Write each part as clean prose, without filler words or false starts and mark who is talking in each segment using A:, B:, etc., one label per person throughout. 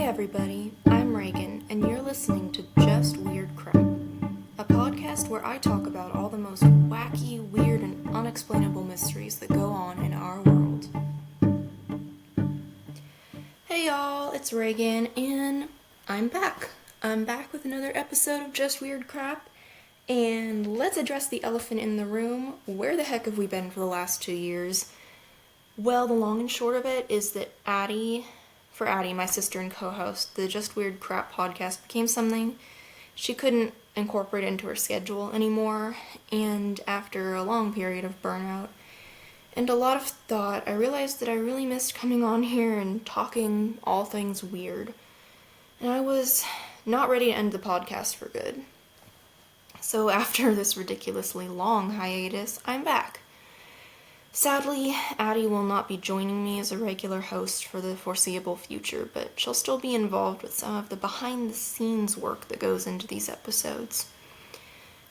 A: everybody, I'm Regan, and you're listening to Just Weird Crap, a podcast where I talk about all the most wacky, weird, and unexplainable mysteries that go on in our world. Hey y'all, it's Regan, and I'm back. I'm back with another episode of Just Weird Crap, and let's address the elephant in the room. Where the heck have we been for the last 2 years? Well, the long and short of it is that Addie, my sister and co-host, the Just Weird Crap podcast became something she couldn't incorporate into her schedule anymore, and after a long period of burnout and a lot of thought, I realized that I really missed coming on here and talking all things weird, and I was not ready to end the podcast for good. So after this ridiculously long hiatus, I'm back. Sadly, Addie will not be joining me as a regular host for the foreseeable future, but she'll still be involved with some of the behind-the-scenes work that goes into these episodes.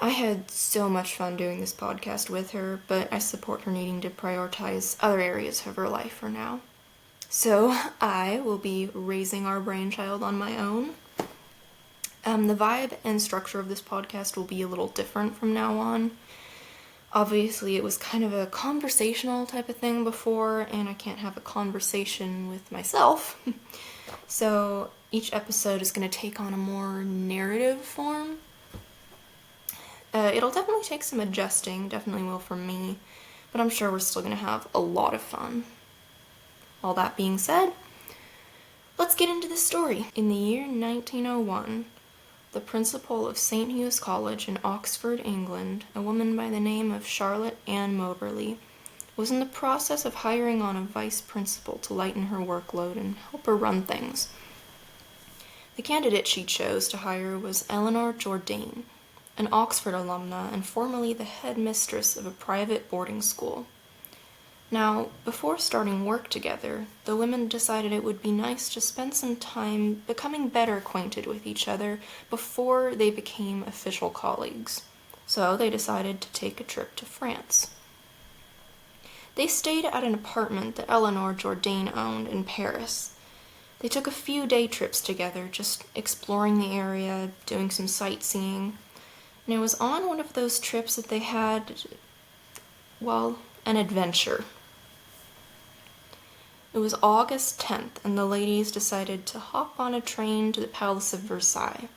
A: I had so much fun doing this podcast with her, but I support her needing to prioritize other areas of her life for now. So I will be raising our brainchild on my own. The vibe and structure of this podcast will be a little different from now on. Obviously, it was kind of a conversational type of thing before, and I can't have a conversation with myself. So each episode is going to take on a more narrative form. It'll definitely take some adjusting, definitely will for me, but I'm sure we're still going to have a lot of fun. All that being said, let's get into this story. In the year 1901, the principal of St. Hugh's College in Oxford, England, a woman by the name of Charlotte Ann Moberly, was in the process of hiring on a vice principal to lighten her workload and help her run things. The candidate she chose to hire was Eleanor Jourdain, an Oxford alumna and formerly the headmistress of a private boarding school. Now, before starting work together, the women decided it would be nice to spend some time becoming better acquainted with each other before they became official colleagues. So they decided to take a trip to France. They stayed at an apartment that Eleanor Jourdain owned in Paris. They took a few day trips together, just exploring the area, doing some sightseeing. And it was on one of those trips that they had, well, an adventure. It was August 10th, and the ladies decided to hop on a train to the Palace of Versailles.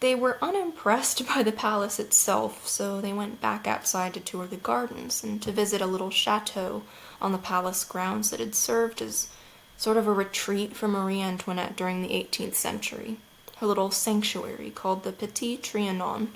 A: They were unimpressed by the palace itself, so they went back outside to tour the gardens and to visit a little chateau on the palace grounds that had served as sort of a retreat for Marie Antoinette during the 18th century, her little sanctuary called the Petit Trianon.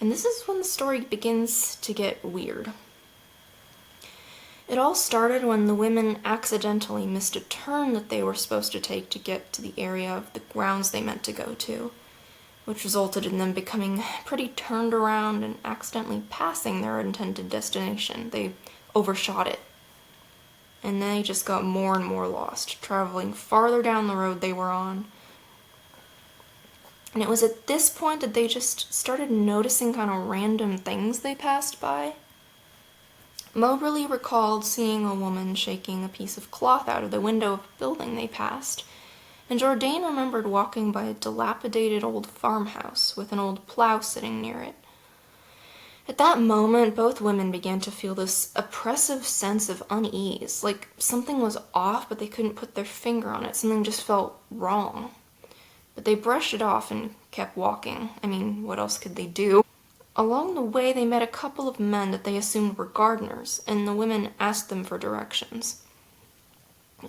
A: And this is when the story begins to get weird. It all started when the women accidentally missed a turn that they were supposed to take to get to the area of the grounds they meant to go to, which resulted in them becoming pretty turned around and accidentally passing their intended destination. They overshot it. And they just got more and more lost, traveling farther down the road they were on. And it was at this point that they just started noticing kind of random things they passed by. Moberly recalled seeing a woman shaking a piece of cloth out of the window of a building they passed, and Jourdain remembered walking by a dilapidated old farmhouse with an old plow sitting near it. At that moment, both women began to feel this oppressive sense of unease, like something was off, but they couldn't put their finger on it. Something just felt wrong. But they brushed it off and kept walking. I mean, what else could they do? Along the way, they met a couple of men that they assumed were gardeners, and the women asked them for directions.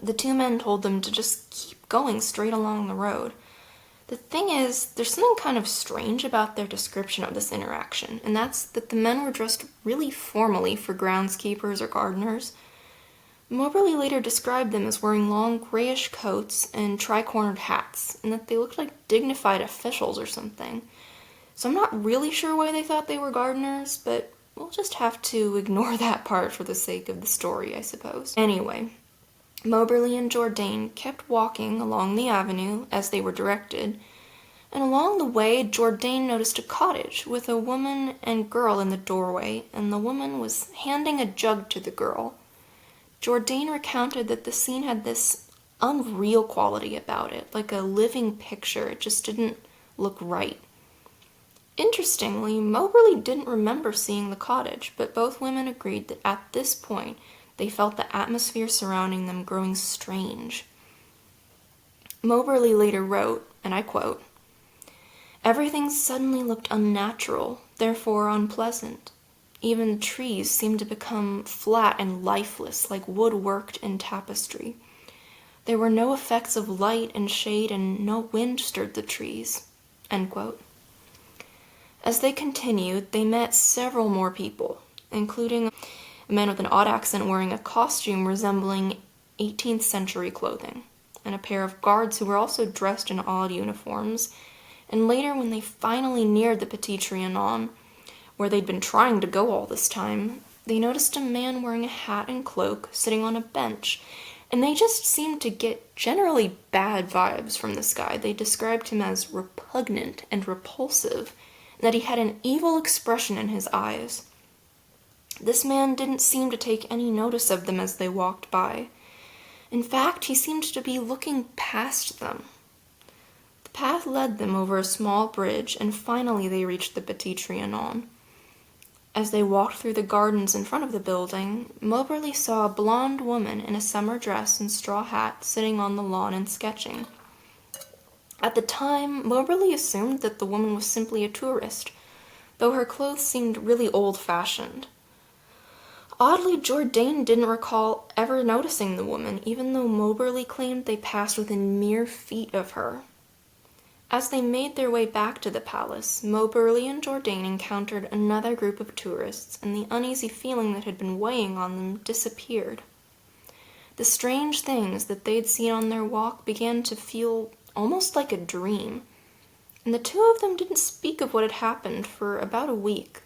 A: The two men told them to just keep going straight along the road. The thing is, there's something kind of strange about their description of this interaction, and that's that the men were dressed really formally for groundskeepers or gardeners. Moberly later described them as wearing long grayish coats and tri-cornered hats, and that they looked like dignified officials or something. So I'm not really sure why they thought they were gardeners, but we'll just have to ignore that part for the sake of the story, I suppose. Anyway, Moberly and Jourdain kept walking along the avenue as they were directed, and along the way, Jourdain noticed a cottage with a woman and girl in the doorway, and the woman was handing a jug to the girl. Jourdain recounted that the scene had this unreal quality about it, like a living picture. It just didn't look right. Interestingly, Moberly didn't remember seeing the cottage, but both women agreed that at this point they felt the atmosphere surrounding them growing strange. Moberly later wrote, and I quote, "Everything suddenly looked unnatural, therefore unpleasant. Even the trees seemed to become flat and lifeless, like wood worked in tapestry. There were no effects of light and shade, and no wind stirred the trees." End quote. As they continued, they met several more people, including a man with an odd accent wearing a costume resembling 18th century clothing, and a pair of guards who were also dressed in odd uniforms. And later, when they finally neared the Petit Trianon, where they'd been trying to go all this time, they noticed a man wearing a hat and cloak sitting on a bench, and they just seemed to get generally bad vibes from this guy. They described him as repugnant and repulsive, and that he had an evil expression in his eyes. This man didn't seem to take any notice of them as they walked by. In fact, he seemed to be looking past them. The path led them over a small bridge, and finally they reached the Petit Trianon. As they walked through the gardens in front of the building, Moberly saw a blonde woman in a summer dress and straw hat sitting on the lawn and sketching. At the time, Moberly assumed that the woman was simply a tourist, though her clothes seemed really old-fashioned. Oddly, Jourdain didn't recall ever noticing the woman, even though Moberly claimed they passed within mere feet of her. As they made their way back to the palace, Moberly and Jourdain encountered another group of tourists, and the uneasy feeling that had been weighing on them disappeared. The strange things that they'd seen on their walk began to feel almost like a dream, and the two of them didn't speak of what had happened for about a week.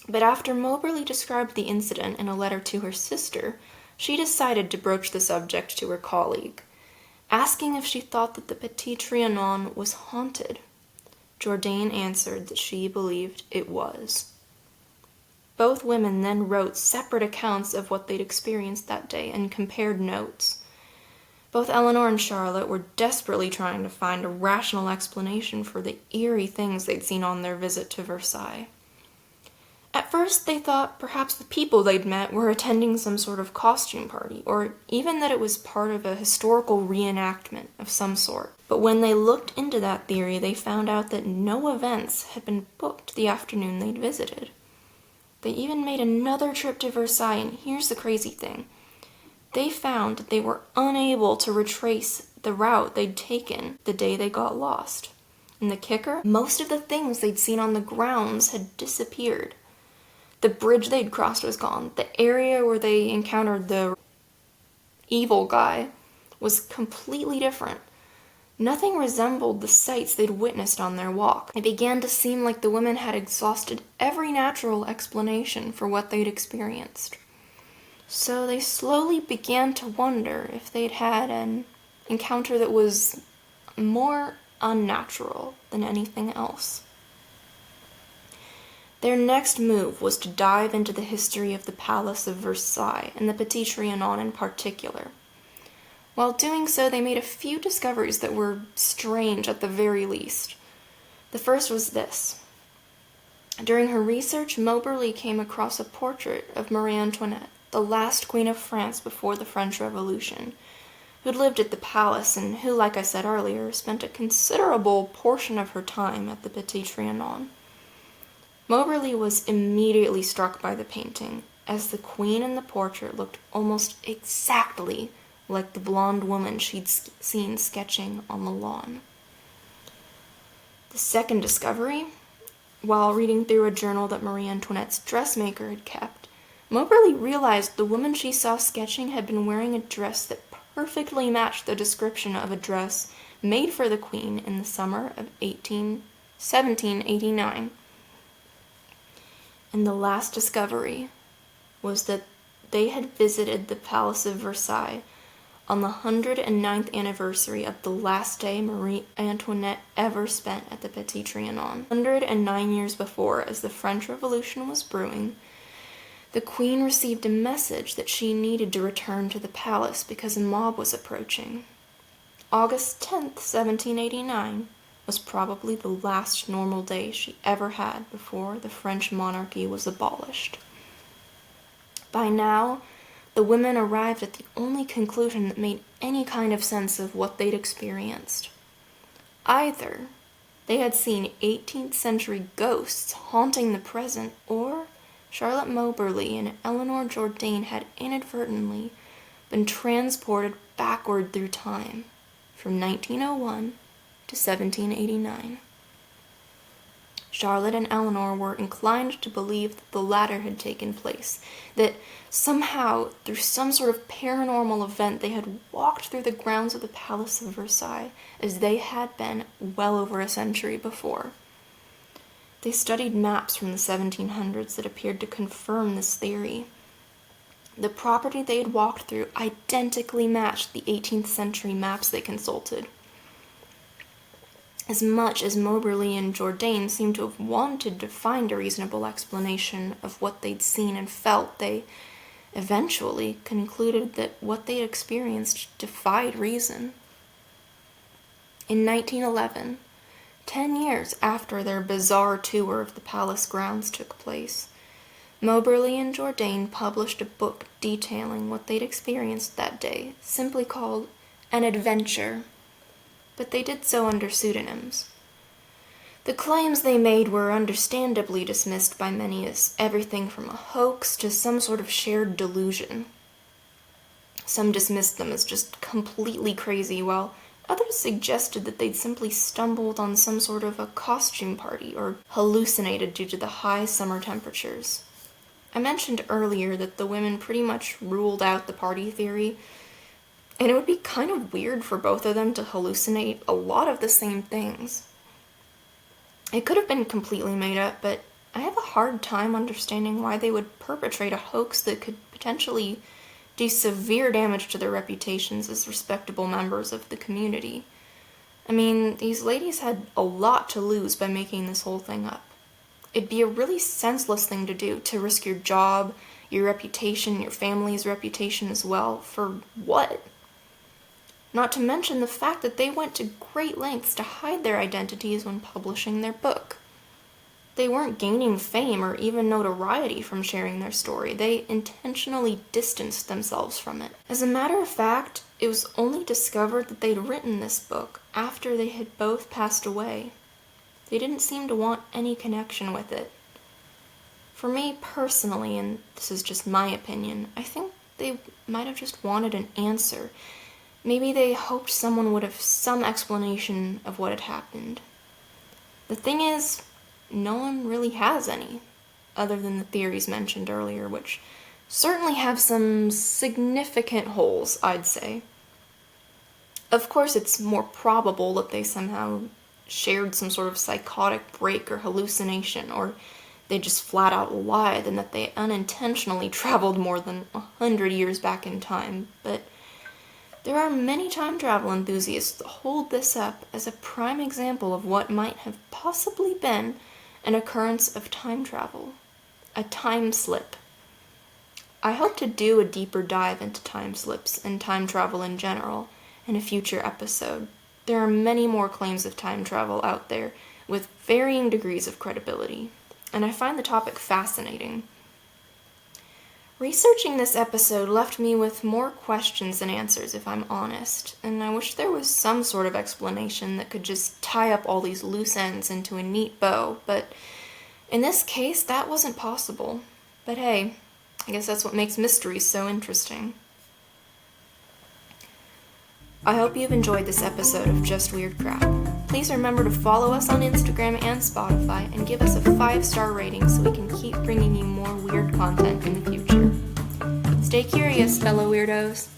A: But after Moberly described the incident in a letter to her sister, she decided to broach the subject to her colleague, asking if she thought that the Petit Trianon was haunted. Jourdain answered that she believed it was. Both women then wrote separate accounts of what they'd experienced that day and compared notes. Both Eleanor and Charlotte were desperately trying to find a rational explanation for the eerie things they'd seen on their visit to Versailles. At first, they thought perhaps the people they'd met were attending some sort of costume party, or even that it was part of a historical reenactment of some sort. But when they looked into that theory, they found out that no events had been booked the afternoon they'd visited. They even made another trip to Versailles, and here's the crazy thing. They found that they were unable to retrace the route they'd taken the day they got lost. And the kicker? Most of the things they'd seen on the grounds had disappeared. The bridge they'd crossed was gone. The area where they encountered the evil guy was completely different. Nothing resembled the sights they'd witnessed on their walk. It began to seem like the women had exhausted every natural explanation for what they'd experienced. So they slowly began to wonder if they'd had an encounter that was more unnatural than anything else. Their next move was to dive into the history of the Palace of Versailles, and the Petit Trianon in particular. While doing so, they made a few discoveries that were strange at the very least. The first was this. During her research, Moberly came across a portrait of Marie Antoinette, the last queen of France before the French Revolution, who'd lived at the palace and who, like I said earlier, spent a considerable portion of her time at the Petit Trianon. Moberly was immediately struck by the painting, as the queen in the portrait looked almost exactly like the blonde woman she'd seen sketching on the lawn. The second discovery, while reading through a journal that Marie Antoinette's dressmaker had kept, Moberly realized the woman she saw sketching had been wearing a dress that perfectly matched the description of a dress made for the queen in the summer of 1789. And the last discovery was that they had visited the Palace of Versailles on the 109th anniversary of the last day Marie Antoinette ever spent at the Petit Trianon. 109 years before, as the French Revolution was brewing, The queen received a message that she needed to return to the palace because a mob was approaching. August 10th, 1789, was probably the last normal day she ever had before the French monarchy was abolished. By now, the women arrived at the only conclusion that made any kind of sense of what they'd experienced. Either they had seen 18th century ghosts haunting the present, or Charlotte Moberly and Eleanor Jourdain had inadvertently been transported backward through time from 1901 to 1789. Charlotte and Eleanor were inclined to believe that the latter had taken place, that somehow, through some sort of paranormal event, they had walked through the grounds of the Palace of Versailles as they had been well over a century before. They studied maps from the 1700s that appeared to confirm this theory. The property they had walked through identically matched the 18th century maps they consulted. As much as Moberly and Jourdain seemed to have wanted to find a reasonable explanation of what they'd seen and felt, they eventually concluded that what they'd experienced defied reason. In 1911, 10 years after their bizarre tour of the palace grounds took place, Moberly and Jourdain published a book detailing what they'd experienced that day, simply called An Adventure, but they did so under pseudonyms. The claims they made were understandably dismissed by many as everything from a hoax to some sort of shared delusion. Some dismissed them as just completely crazy, while others suggested that they'd simply stumbled on some sort of a costume party or hallucinated due to the high summer temperatures. I mentioned earlier that the women pretty much ruled out the party theory, and it would be kind of weird for both of them to hallucinate a lot of the same things. It could have been completely made up, but I have a hard time understanding why they would perpetrate a hoax that could potentially do severe damage to their reputations as respectable members of the community. I mean, these ladies had a lot to lose by making this whole thing up. It'd be a really senseless thing to do, to risk your job, your reputation, your family's reputation as well. For what? Not to mention the fact that they went to great lengths to hide their identities when publishing their book. They weren't gaining fame or even notoriety from sharing their story. They intentionally distanced themselves from it. As a matter of fact, it was only discovered that they'd written this book after they had both passed away. They didn't seem to want any connection with it. For me personally, and this is just my opinion, I think they might have just wanted an answer. Maybe they hoped someone would have some explanation of what had happened. The thing is, no one really has any, other than the theories mentioned earlier, which certainly have some significant holes, I'd say. Of course, it's more probable that they somehow shared some sort of psychotic break or hallucination, or they just flat out lie, than that they unintentionally traveled more than 100 years back in time. But there are many time travel enthusiasts that hold this up as a prime example of what might have possibly been an occurrence of time travel, a time slip. I hope to do a deeper dive into time slips and time travel in general in a future episode. There are many more claims of time travel out there with varying degrees of credibility, and I find the topic fascinating. Researching this episode left me with more questions than answers, if I'm honest, and I wish there was some sort of explanation that could just tie up all these loose ends into a neat bow, but in this case, that wasn't possible. But hey, I guess that's what makes mysteries so interesting. I hope you've enjoyed this episode of Just Weird Crap. Please remember to follow us on Instagram and Spotify and give us a 5-star rating so we can keep bringing you more weird content in the future. Stay curious, fellow weirdos.